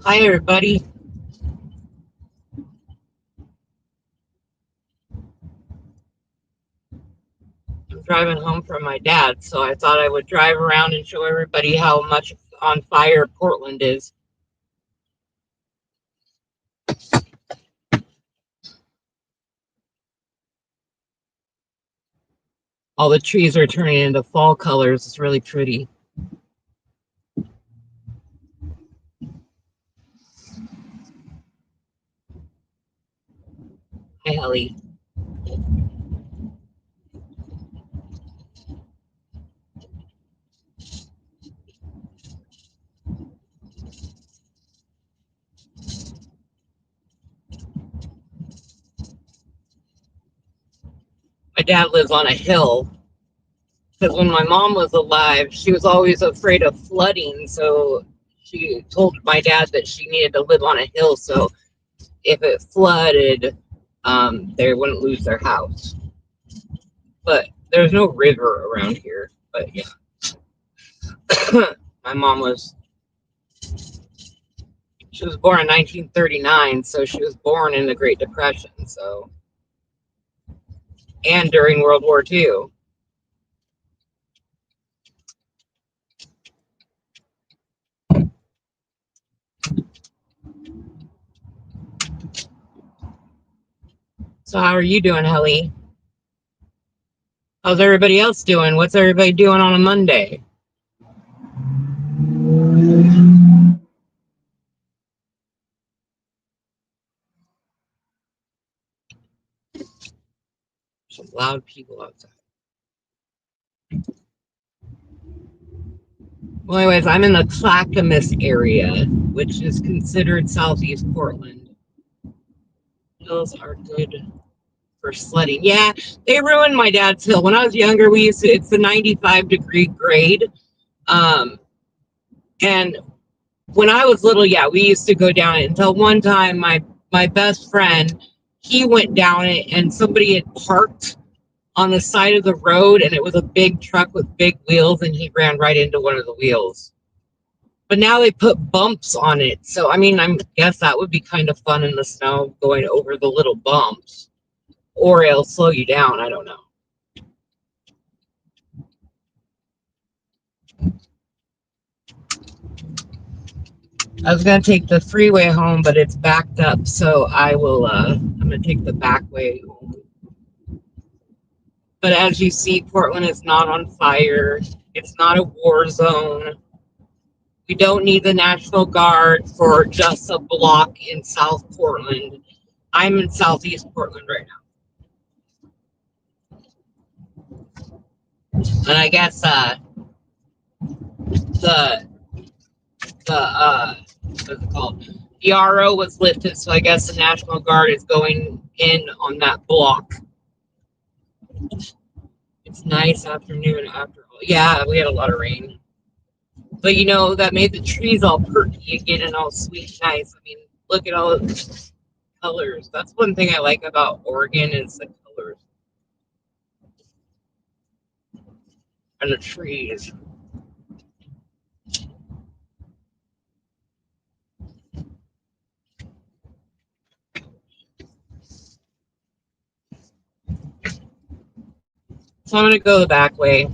Hi, everybody. I'm driving home from my dad, so I thought I would drive around and show everybody how much on fire Portland is. All the trees are turning into fall colors. It's really pretty. Hi, Ellie. My dad lives on a hill because when my mom was alive, she was always afraid of flooding. So she told my dad that she needed to live on a hill. So if it flooded, they wouldn't lose their house. But there's no river around here. But yeah, my mom she was born in 1939, so she was born in the Great Depression. So and during World War II. So how are you doing, Helly? How's everybody else doing? What's everybody doing on a Monday? Some loud people outside. Well, anyways, I'm in the Clackamas area, which is considered southeast Portland. Hills are good for sledding. Yeah, they ruined my dad's hill. When I was younger, it's the 95-degree grade. And when I was little, yeah, we used to go down it until one time my best friend, he went down it and somebody had parked on the side of the road and it was a big truck with big wheels and he ran right into one of the wheels. But now they put bumps on it. So I mean, I guess that would be kind of fun in the snow going over the little bumps. Or it'll slow you down, I don't know. I was gonna take the freeway home, but it's backed up, so I'm gonna take the back way home. But as you see, Portland is not on fire. It's not a war zone. We don't need the National Guard for just a block in South Portland. I'm in Southeast Portland right now. And I guess the what's it called? The RO was lifted, so I guess the National Guard is going in on that block. It's nice afternoon after all. Yeah, we had a lot of rain. But you know, that made the trees all perky again and all sweet and nice. I mean, look at all the colors. That's one thing I like about Oregon is the colors and the trees. So I'm gonna go the back way.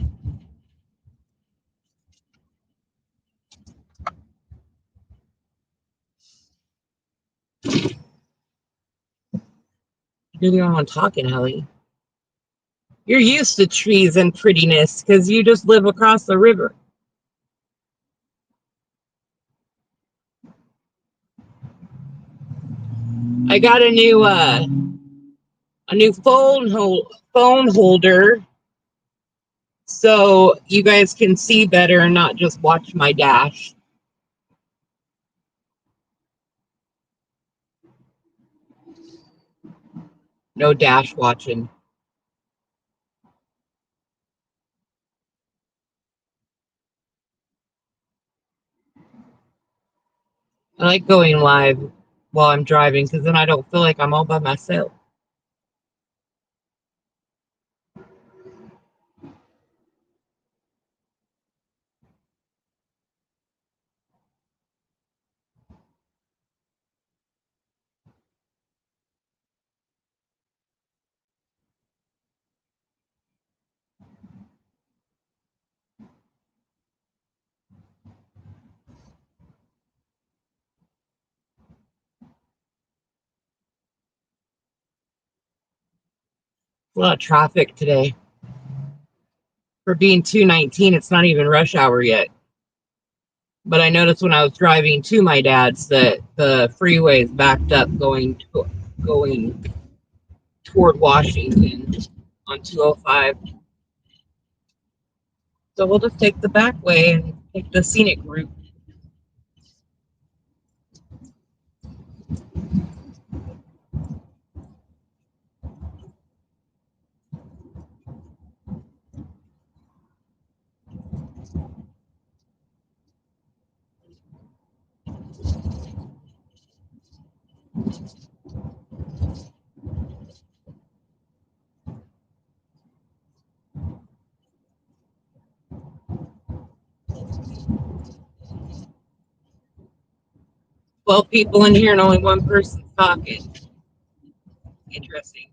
You're the only one talking, Ellie. You're used to trees and prettiness because you just live across the river. I got a new phone holder so you guys can see better and not just watch my dash. No dash watching. I like going live while I'm driving because then I don't feel like I'm all by myself. A lot of traffic today. For being 219, it's not even rush hour yet. But I noticed when I was driving to my dad's that the freeway is backed up going toward Washington on 205. So we'll just take the back way and take the scenic route. Well, people in here and only one person's talking. Interesting.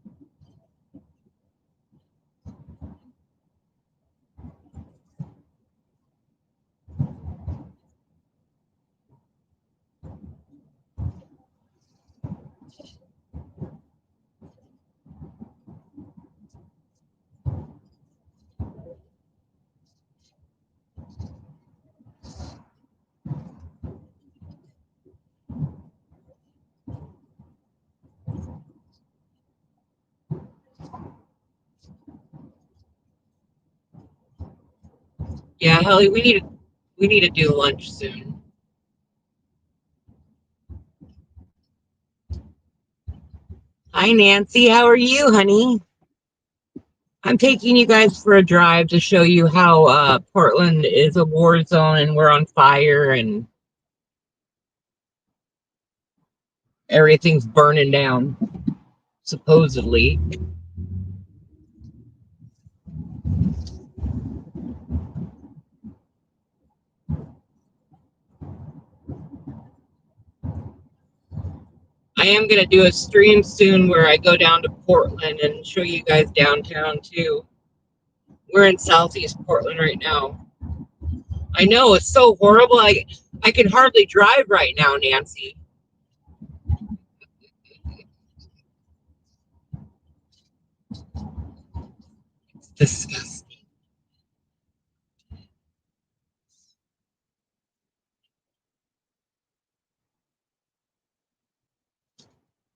Yeah, Helly, we need to do lunch soon. Hi, Nancy. How are you, honey? I'm taking you guys for a drive to show you how Portland is a war zone and we're on fire and everything's burning down, supposedly. I am going to do a stream soon where I go down to Portland and show you guys downtown too. We're in Southeast Portland right now. I know, it's so horrible. I can hardly drive right now, Nancy. It's disgusting.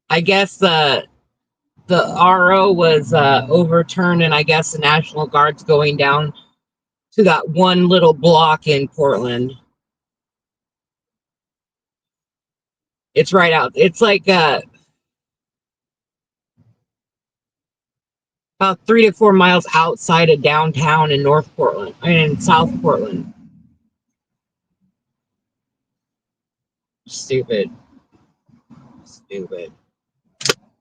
I guess the RO was overturned, and I guess the National Guard's going down to that one little block in Portland. It's right out. It's like about 3 to 4 miles outside of downtown in North Portland. I mean, in South Portland. Stupid. Stupid.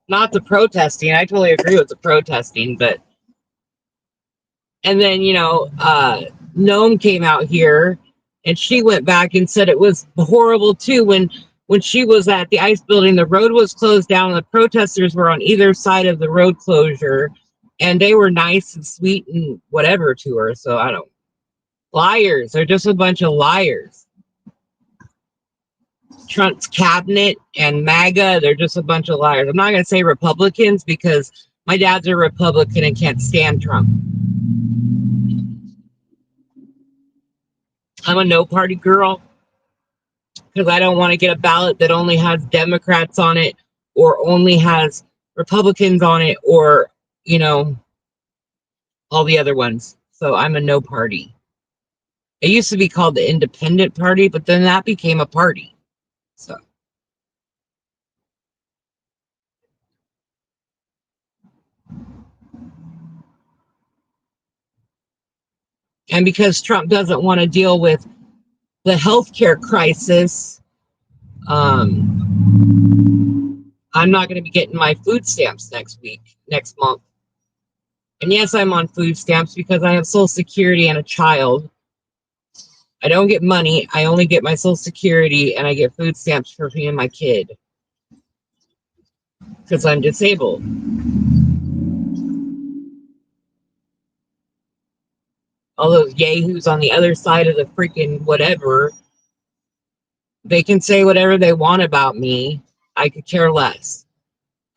Not the protesting. I totally agree with the protesting, but and then Nome came out here and she went back and said it was horrible too when she was at the ice building, the road was closed down and the protesters were on either side of the road closure and they were nice and sweet and whatever to her. So I don't, liars. They're just a bunch of liars. Trump's cabinet and MAGA, they're just a bunch of liars. I'm not going to say Republicans because my dad's a Republican and can't stand Trump. I'm a no party girl because I don't want to get a ballot that only has Democrats on it or only has Republicans on it or, you know, all the other ones. So I'm a no party. It used to be called the Independent Party, but then that became a party. So, and because Trump doesn't want to deal with the healthcare crisis, I'm not going to be getting my food stamps next month. And yes, I'm on food stamps because I have Social Security and a child. I don't get money. I only get my Social Security, and I get food stamps for me and my kid because I'm disabled. All those yahoos on the other side of the freaking whatever, they can say whatever they want about me. I could care less.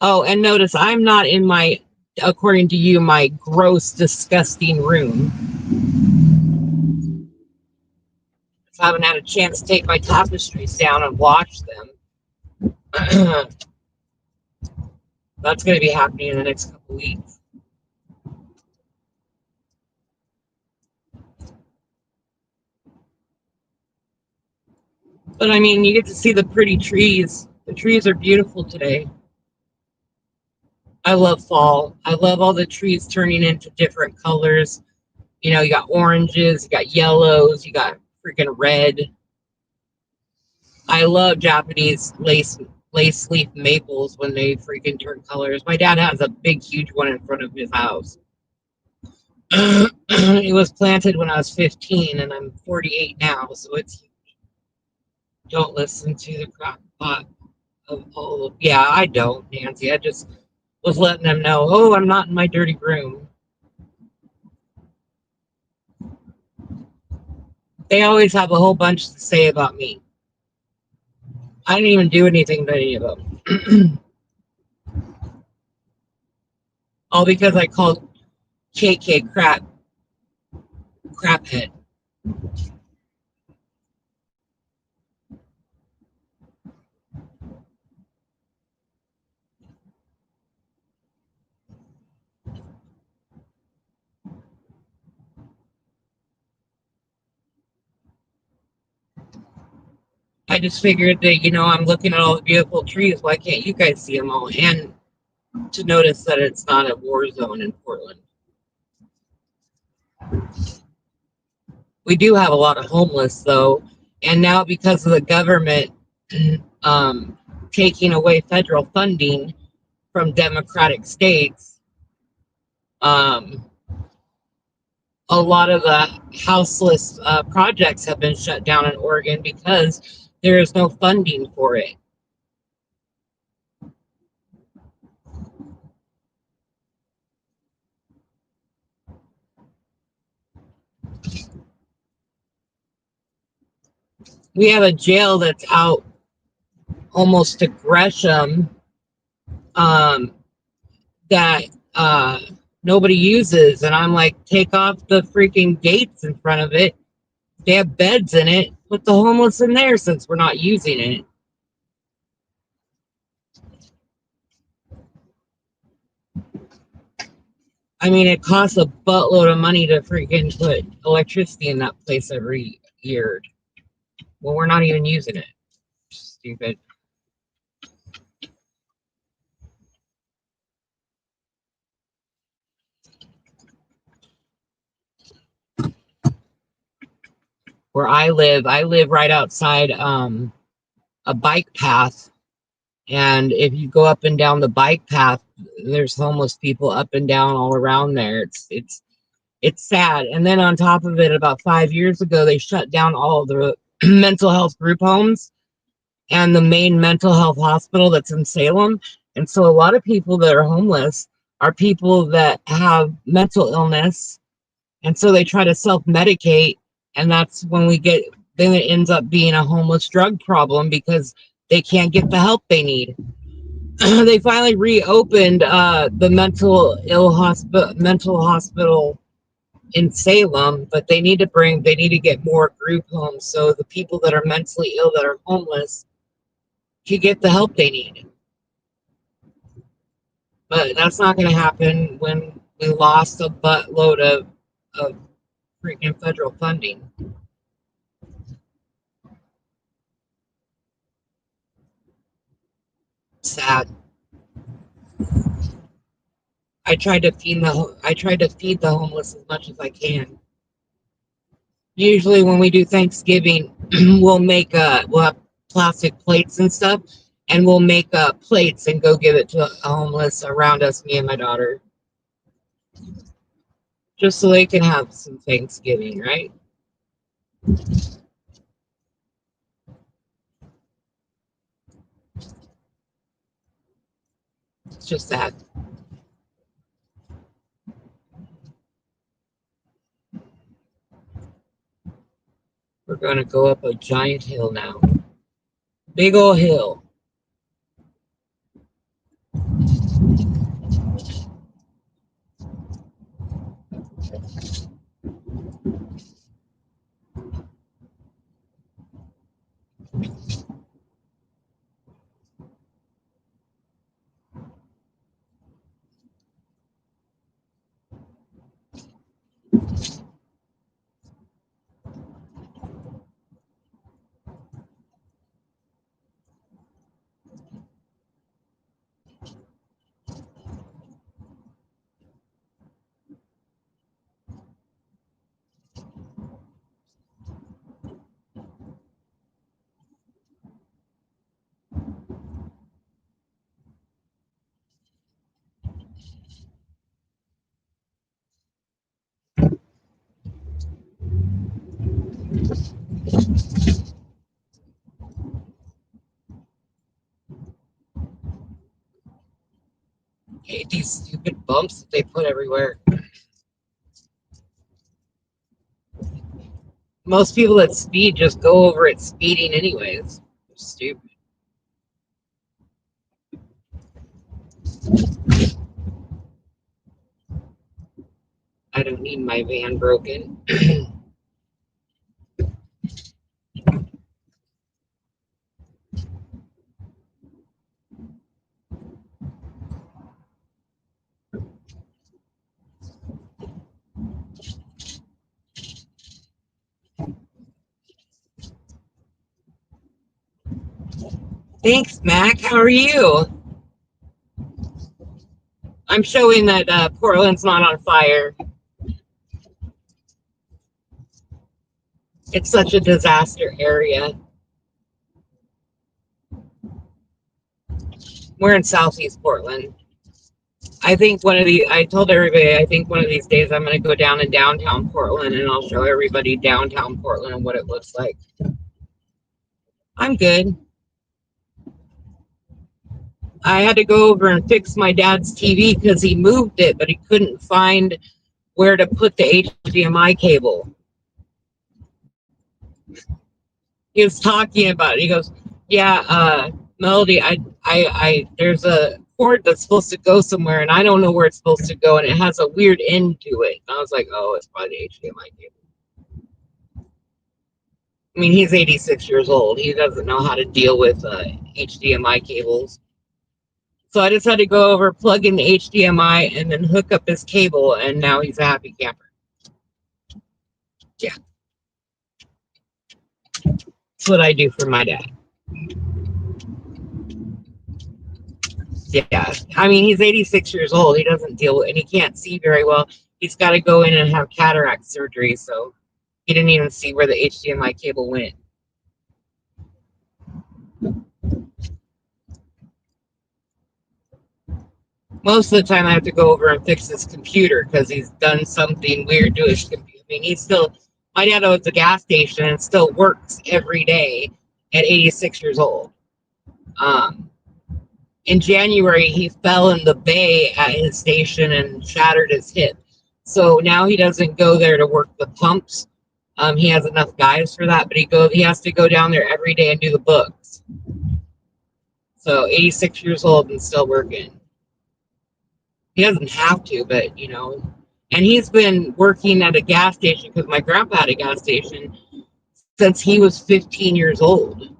Oh, and notice I'm not in my, according to you, my gross, disgusting room. I haven't had a chance to take my tapestries down and wash them. That's going to be happening in the next couple weeks. But I mean, you get to see the pretty trees. The trees are beautiful today. I love fall. I love all the trees turning into different colors. You know, you got oranges, you got yellows, you got freaking red. I love Japanese lace leaf maples when they freaking turn colors. My dad has a big, huge one in front of his house. It was planted when I was 15, and I'm 48 now, so it's huge. Don't listen to the crap pot of all of. Yeah, I don't, Nancy. I just was letting them know. Oh, I'm not in my dirty room. They always have a whole bunch to say about me. I didn't even do anything to any of them. All because I called KK craphead. I just figured that, I'm looking at all the beautiful trees. Why can't you guys see them all? And to notice that it's not a war zone in Portland. We do have a lot of homeless, though. And now, because of the government um, taking away federal funding from Democratic states, um, a lot of the houseless projects have been shut down in Oregon because there is no funding for it. We have a jail that's out almost to Gresham um, that nobody uses. And I'm like, take off the freaking gates in front of it. They have beds in it. Put the homeless in there since we're not using it. I mean, it costs a buttload of money to freaking put electricity in that place every year. Well, we're not even using it. Stupid. Where I live right outside a bike path. And if you go up and down the bike path, there's homeless people up and down all around there. It's sad. And then on top of it, about 5 years ago, they shut down all the mental health group homes and the main mental health hospital that's in Salem. And so a lot of people that are homeless are people that have mental illness. And so they try to self-medicate. And that's when then it ends up being a homeless drug problem because they can't get the help they need. They finally reopened the mental hospital in Salem, but they need to get more group homes so the people that are mentally ill that are homeless can get the help they need. But that's not going to happen when we lost a buttload of freaking federal funding. Sad. I tried to feed the homeless as much as I can. Usually when we do Thanksgiving, we'll have plastic plates and stuff, and we'll make plates and go give it to a homeless around us, me and my daughter, just so they can have some Thanksgiving, right? It's just that. We're going to go up a giant hill now. Big old hill. I hate these stupid bumps that they put everywhere. Most people that speed just go over it speeding anyways. Stupid. I don't need my van broken. Thanks, Mac. How are you? I'm showing that Portland's not on fire. It's such a disaster area. We're in Southeast Portland. I told everybody, I think one of these days I'm going to go down in downtown Portland and I'll show everybody downtown Portland and what it looks like. I'm good. I had to go over and fix my dad's TV because he moved it, but he couldn't find where to put the HDMI cable. He was talking about it. He goes, yeah, Melody, there's a cord that's supposed to go somewhere and I don't know where it's supposed to go and it has a weird end to it. And I was like, oh, it's probably the HDMI cable. I mean, he's 86 years old. He doesn't know how to deal with HDMI cables. So I just had to go over, plug in the HDMI, and then hook up his cable, and now he's a happy camper. Yeah. That's what I do for my dad. Yeah. I mean, he's 86 years old. He doesn't deal with, and he can't see very well. He's got to go in and have cataract surgery, so he didn't even see where the HDMI cable went. Most of the time I have to go over and fix his computer because he's done something weird to his computer. I mean, my dad owns a gas station and still works every day at 86 years old. In January, he fell in the bay at his station and shattered his hip. So now he doesn't go there to work the pumps. He has enough guys for that, but he has to go down there every day and do the books. So 86 years old and still working. He doesn't have to, but and he's been working at a gas station because my grandpa had a gas station since he was 15 years old.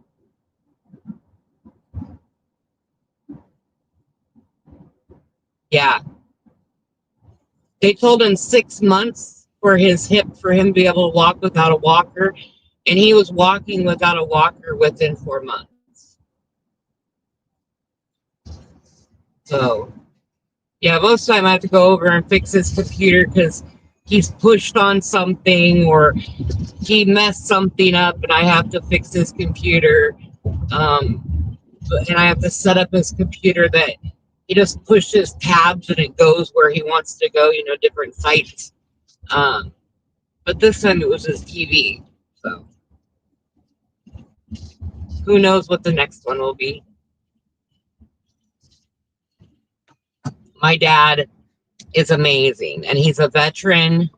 Yeah. They told him 6 months for his hip for him to be able to walk without a walker, and he was walking without a walker within 4 months. So yeah, most of the time I have to go over and fix his computer because he's pushed on something or he messed something up and I have to fix his computer. And I have to set up his computer that he just pushes tabs and it goes where he wants to go, different sites. Um, but this time it was his TV. So who knows what the next one will be. My dad is amazing and he's a veteran.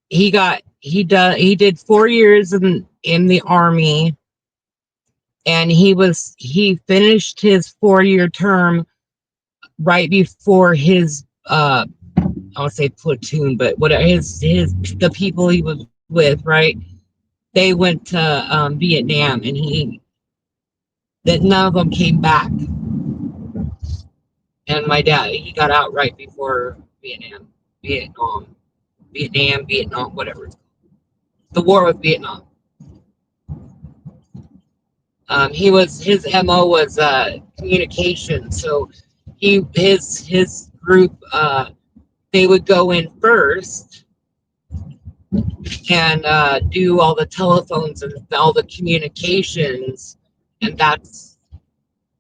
He did 4 years in the army, and he finished his 4 year term right before his I would say platoon, but what his the people he was with, right? They went to Vietnam, and that none of them came back. And my dad, he got out right before Vietnam, whatever. The war with Vietnam. His MO was communication. So his group, they would go in first and do all the telephones and all the communications, and that's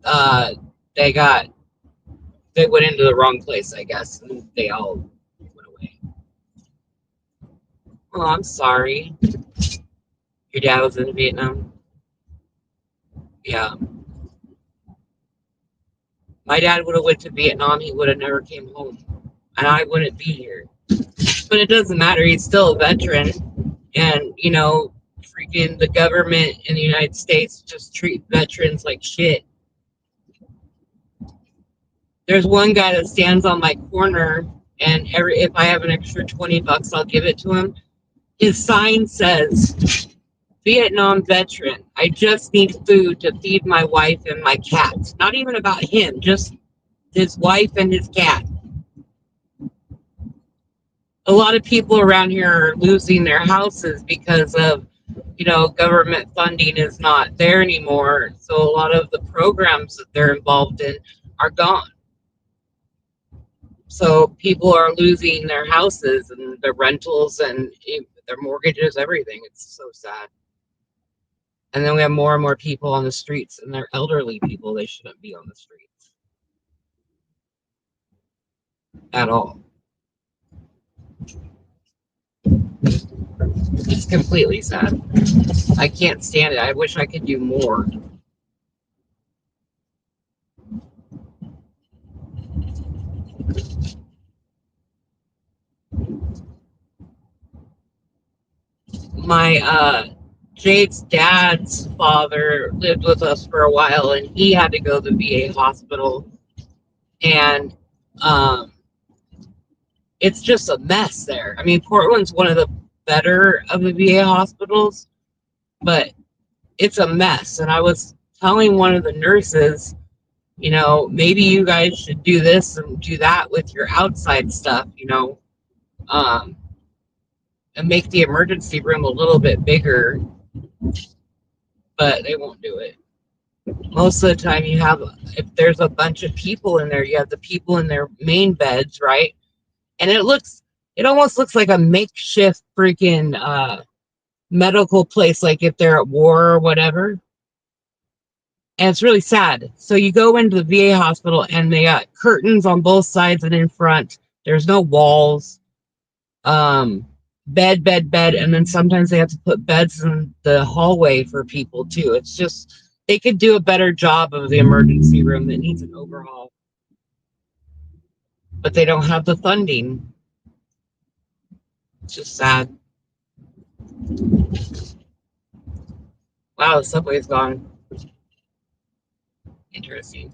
uh, they got they went into the wrong place, I guess, and they all went away. Oh, I'm sorry. Your dad was in Vietnam. Yeah, my dad would have went to Vietnam. He would have never came home, and I wouldn't be here. But it doesn't matter. He's still a veteran, and freaking the government in the United States just treat veterans like shit. There's one guy that stands on my corner, and if I have an extra $20, I'll give it to him. His sign says, "Vietnam veteran. I just need food to feed my wife and my cat." Not even about him, just his wife and his cat. A lot of people around here are losing their houses because of, government funding is not there anymore. So a lot of the programs that they're involved in are gone. So people are losing their houses and their rentals and their mortgages, everything. It's so sad. And then we have more and more people on the streets, and they're elderly people. They shouldn't be on the streets at all. It's completely sad. I can't stand it. I wish I could do more. My Jade's dad's father lived with us for a while, and he had to go to the VA hospital, and um, it's just a mess there. I mean, Portland's one of the better of the VA hospitals, but it's a mess. And I was telling one of the nurses, maybe you guys should do this and do that with your outside stuff, um, and make the emergency room a little bit bigger, but they won't do it. Most of the time if there's a bunch of people in there, you have the people in their main beds, right? And it almost looks like a makeshift freaking medical place, like if they're at war or whatever. And it's really sad. So you go into the VA hospital, and they got curtains on both sides and in front. There's no walls. Bed, and then sometimes they have to put beds in the hallway for people too. It's just, they could do a better job of the emergency room that needs an overhaul, but they don't have the funding. It's just sad. Wow, the subway's gone. Interesting.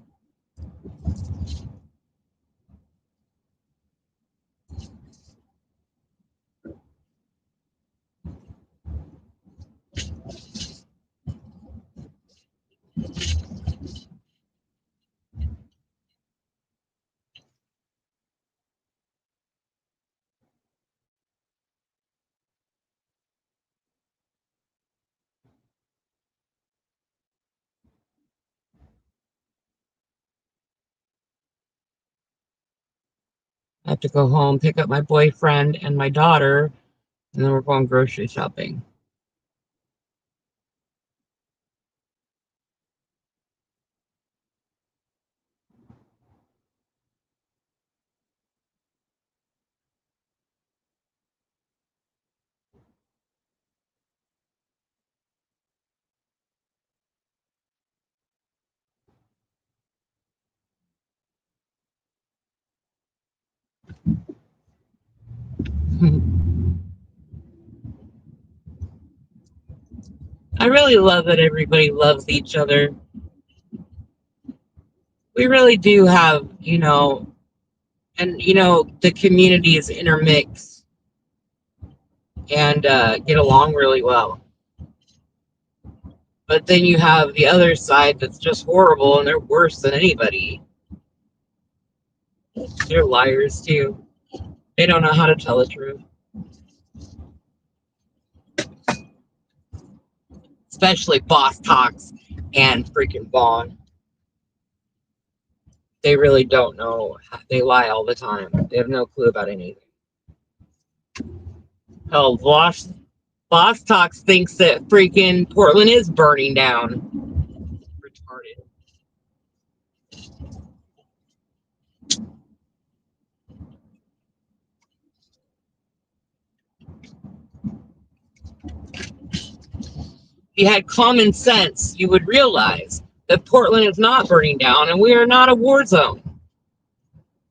I have to go home, pick up my boyfriend and my daughter, and then we're going grocery shopping. I really love that everybody loves each other. We really do have, and the communities intermix and get along really well. But then you have the other side that's just horrible and they're worse than anybody. They're liars too. They don't know how to tell the truth. Especially Boss Talks and freaking Vaughn. They really don't know. They lie all the time. They have no clue about anything. Hell, Boss Talks thinks that freaking Portland is burning down. Retarded. If you had common sense, you would realize that Portland is not burning down and we are not a war zone.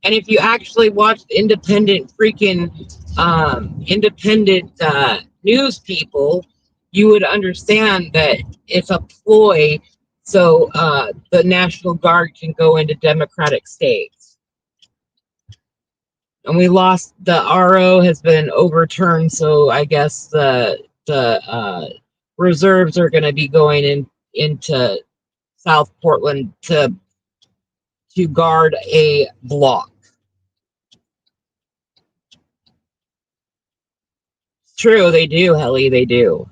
And if you actually watched independent news people, you would understand that it's a ploy so the National Guard can go into Democratic states. And we lost, the RO has been overturned, so I guess the reserves are going to be going into South Portland to guard a block. True, they do, Helly, they do.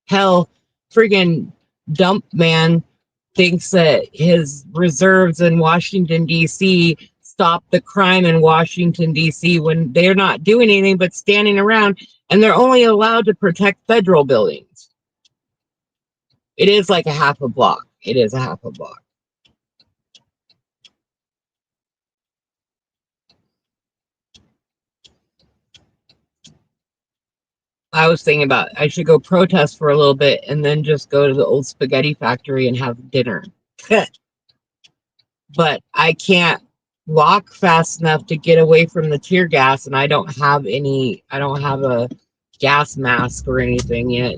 Hell, friggin' Dump Man thinks that his reserves in Washington, D.C. stop the crime in Washington, D.C. when they're not doing anything but standing around, and they're only allowed to protect federal buildings. It is like a half a block. It is a half a block. I was thinking about I should go protest for a little bit and then just go to the old spaghetti factory and have dinner. But I can't walk fast enough to get away from the tear gas, and I don't have a gas mask or anything yet.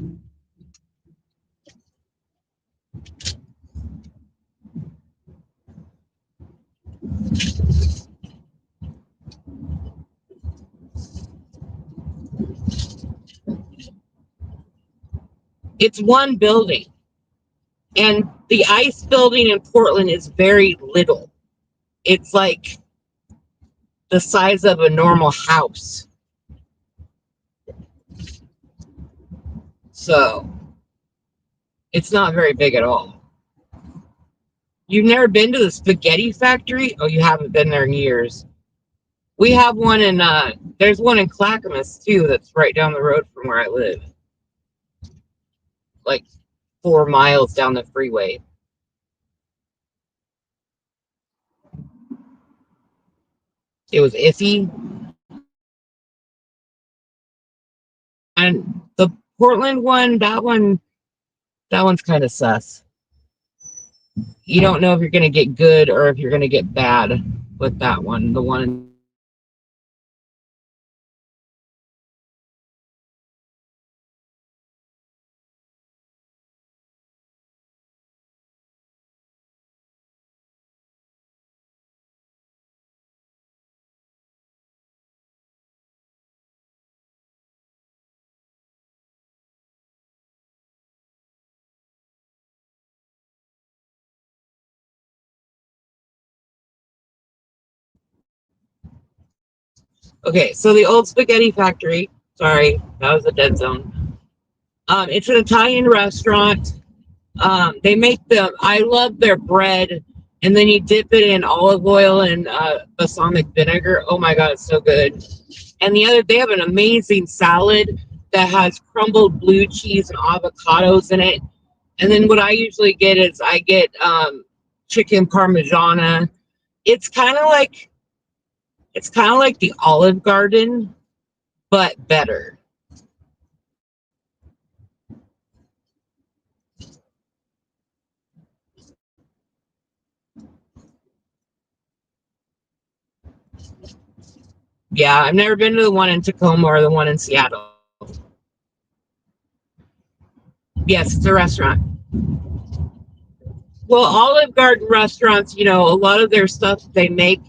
It's one building. And the ICE building in Portland is very little. It's like the size of a normal house. So it's not very big at all. You've never been to the spaghetti factory? Oh, you haven't been there in years. We have one in, there's one in Clackamas too that's right down the road from where I live. Like 4 miles down the freeway. It was iffy. And the Portland one, that one's kind of sus. You don't know if you're going to get good or if you're going to get bad with that one. The one. Okay, so the old spaghetti factory. Sorry, that was a dead zone. It's an Italian restaurant. They make I love their bread, and then you dip it in olive oil and balsamic vinegar. Oh my god, it's so good. And they have an amazing salad that has crumbled blue cheese and avocados in it. And then what I usually get is I get chicken parmigiana. It's kind of like the Olive Garden, but better. Yeah, I've never been to the one in Tacoma or the one in Seattle. Yes, it's a restaurant. Well, Olive Garden restaurants, you know, a lot of their stuff they make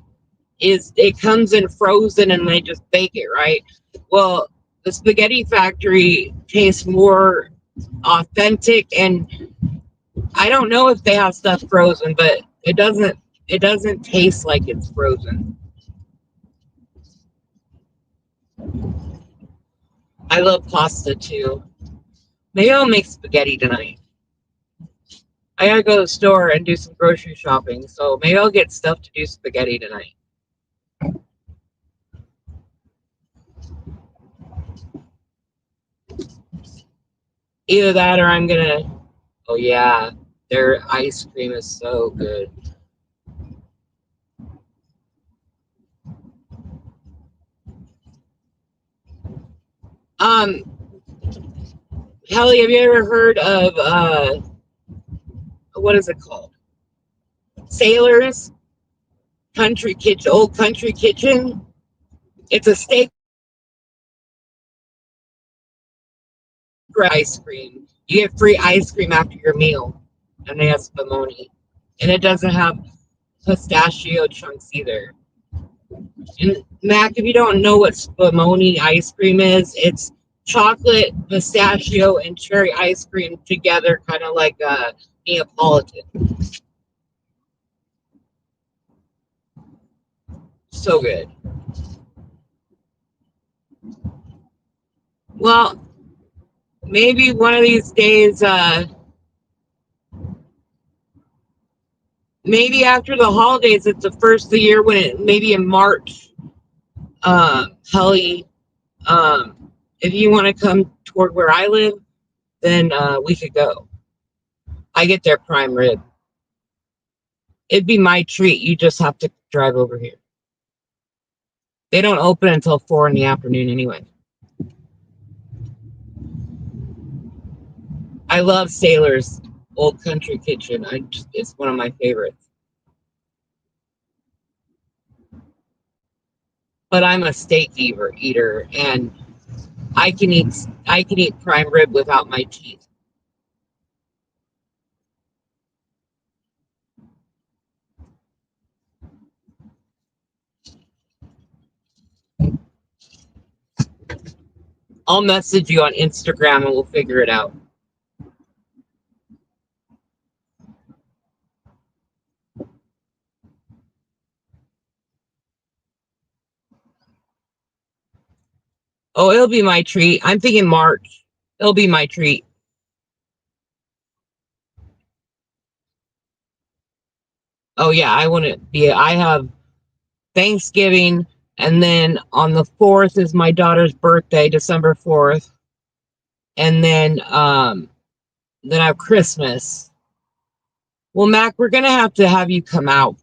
is it comes in frozen and they just bake it, right? Well, the Spaghetti Factory tastes more authentic, and I don't know if they have stuff frozen, but it doesn't taste like it's frozen. I love pasta too. Maybe I'll make spaghetti tonight. I gotta go to the store and do some grocery shopping, so maybe I'll get stuff to do spaghetti tonight. Either that or I'm gonna. Oh yeah, their ice cream is so good. Um, Kelly, have you ever heard of what is it called? Sailors Country Kitchen, Old Country Kitchen. It's a steak ice cream. You get free ice cream after your meal, and they have spumoni, and it doesn't have pistachio chunks either. And Mac, if you don't know what spumoni ice cream is, it's chocolate, pistachio, and cherry ice cream together, kind of like a Neapolitan. So good. Well, maybe one of these days, maybe after the holidays, it's the first of the year when it maybe in March, Helly, if you want to come toward where I live, then we could go. I get their prime rib. It'd be my treat. You just have to drive over here. They don't open until 4 in the afternoon anyway. I love Sailor's Old Country Kitchen. It's one of my favorites. But I'm a steak eater, and I can eat prime rib without my teeth. I'll message you on Instagram and we'll figure it out. Oh, it'll be my treat. I'm thinking March. It'll be my treat. Oh yeah, I wouldn't be. I have Thanksgiving, and then on the 4th is my daughter's birthday, December 4th, and then I have Christmas. Well, Mac, we're gonna have to have you come out.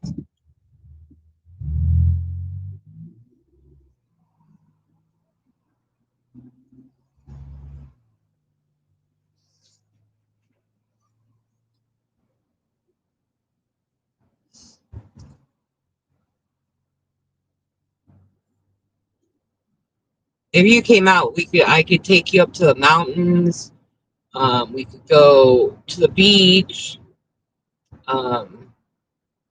If you came out, I could take you up to the mountains. We could go to the beach. Um,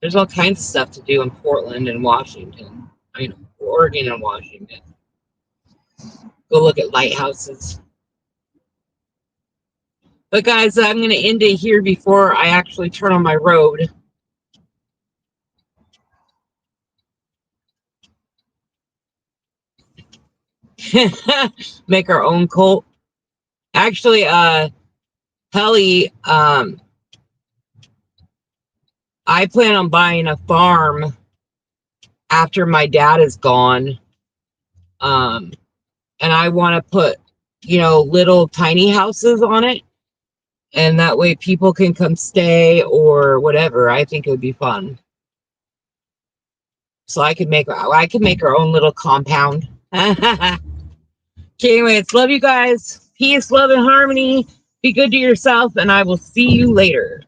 there's all kinds of stuff to do in Portland and Washington. I mean, Oregon and Washington. Go look at lighthouses. But guys, I'm going to end it here before I actually turn on my road. Make our own cult. Actually, Helly, I plan on buying a farm after my dad is gone. And I want to put, little tiny houses on it. And that way people can come stay or whatever. I think it would be fun. So I could make our own little compound. Okay, anyways, love you guys. Peace, love, and harmony. Be good to yourself, and I will see you later.